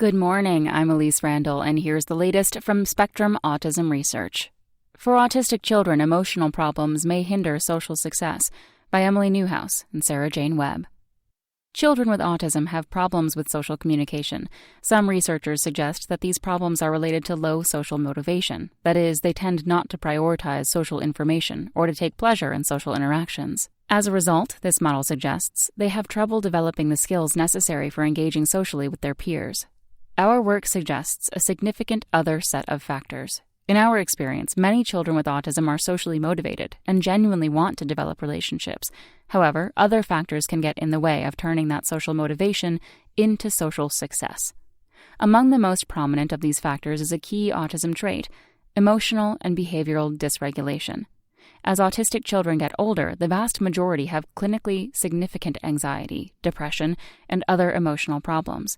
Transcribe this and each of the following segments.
Good morning, I'm Elise Randall, and here's the latest from Spectrum Autism Research. For autistic children, emotional problems may hinder social success, by Emily Newhouse and Sarah Jane Webb. Children with autism have problems with social communication. Some researchers suggest that these problems are related to low social motivation. That is, they tend not to prioritize social information or to take pleasure in social interactions. As a result, this model suggests they have trouble developing the skills necessary for engaging socially with their peers. Our work suggests a significant other set of factors. In our experience, many children with autism are socially motivated and genuinely want to develop relationships. However, other factors can get in the way of turning that social motivation into social success. Among the most prominent of these factors is a key autism trait: emotional and behavioral dysregulation. As autistic children get older, the vast majority have clinically significant anxiety, depression, and other emotional problems.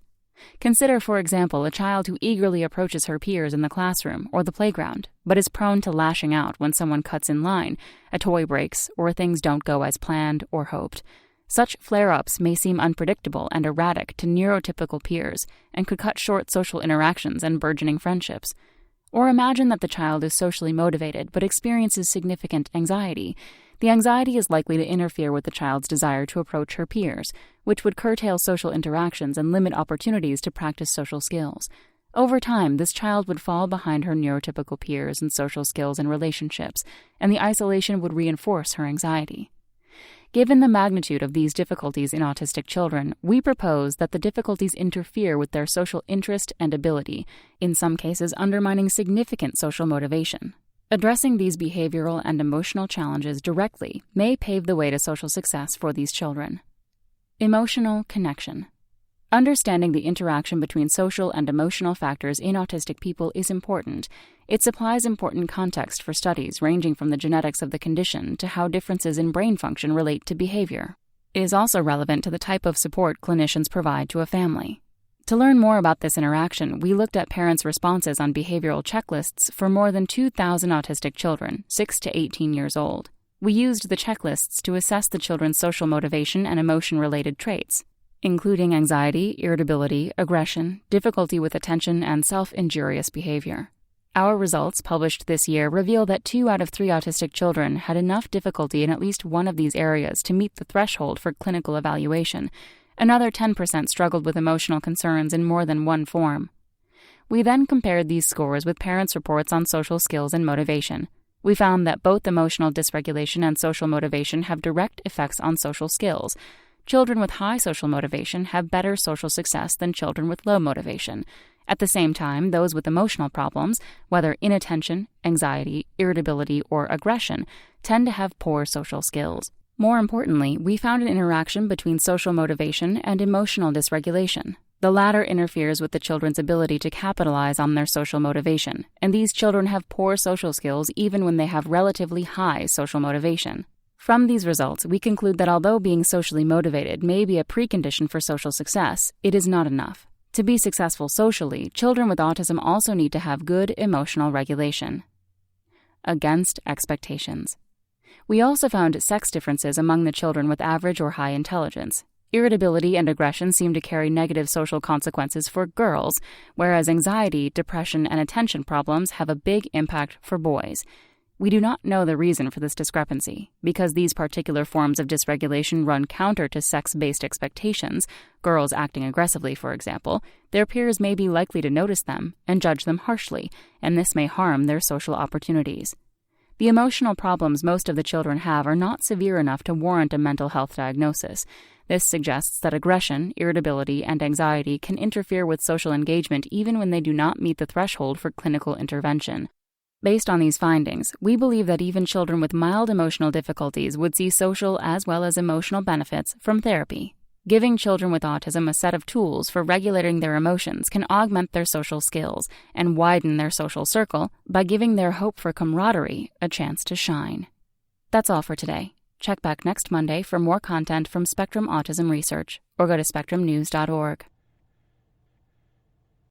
Consider, for example, a child who eagerly approaches her peers in the classroom or the playground, but is prone to lashing out when someone cuts in line, a toy breaks, or things don't go as planned or hoped. Such flare-ups may seem unpredictable and erratic to neurotypical peers and could cut short social interactions and burgeoning friendships. Or imagine that the child is socially motivated but experiences significant anxiety. The anxiety is likely to interfere with the child's desire to approach her peers, which would curtail social interactions and limit opportunities to practice social skills. Over time, this child would fall behind her neurotypical peers in social skills and relationships, and the isolation would reinforce her anxiety. Given the magnitude of these difficulties in autistic children, we propose that the difficulties interfere with their social interest and ability, in some cases undermining significant social motivation. Addressing these behavioral and emotional challenges directly may pave the way to social success for these children. Emotional connection. Understanding the interaction between social and emotional factors in autistic people is important. It supplies important context for studies ranging from the genetics of the condition to how differences in brain function relate to behavior. It is also relevant to the type of support clinicians provide to a family. To learn more about this interaction, we looked at parents' responses on behavioral checklists for more than 2,000 autistic children, 6 to 18 years old. We used the checklists to assess the children's social motivation and emotion-related traits, including anxiety, irritability, aggression, difficulty with attention, and self-injurious behavior. Our results, published this year, reveal that 2 out of 3 autistic children had enough difficulty in at least one of these areas to meet the threshold for clinical evaluation. Another 10% struggled with emotional concerns in more than one form. We then compared these scores with parents' reports on social skills and motivation. We found that both emotional dysregulation and social motivation have direct effects on social skills. Children with high social motivation have better social success than children with low motivation. At the same time, those with emotional problems, whether inattention, anxiety, irritability, or aggression, tend to have poor social skills. More importantly, we found an interaction between social motivation and emotional dysregulation. The latter interferes with the children's ability to capitalize on their social motivation, and these children have poor social skills even when they have relatively high social motivation. From these results, we conclude that although being socially motivated may be a precondition for social success, it is not enough. To be successful socially, children with autism also need to have good emotional regulation. Against expectations. We also found sex differences among the children with average or high intelligence. Irritability and aggression seem to carry negative social consequences for girls, whereas anxiety, depression, and attention problems have a big impact for boys. We do not know the reason for this discrepancy. Because these particular forms of dysregulation run counter to sex-based expectations, girls acting aggressively, for example, their peers may be likely to notice them and judge them harshly, and this may harm their social opportunities. The emotional problems most of the children have are not severe enough to warrant a mental health diagnosis. This suggests that aggression, irritability, and anxiety can interfere with social engagement even when they do not meet the threshold for clinical intervention. Based on these findings, we believe that even children with mild emotional difficulties would see social as well as emotional benefits from therapy. Giving children with autism a set of tools for regulating their emotions can augment their social skills and widen their social circle by giving their hope for camaraderie a chance to shine. That's all for today. Check back next Monday for more content from Spectrum Autism Research, or go to spectrumnews.org.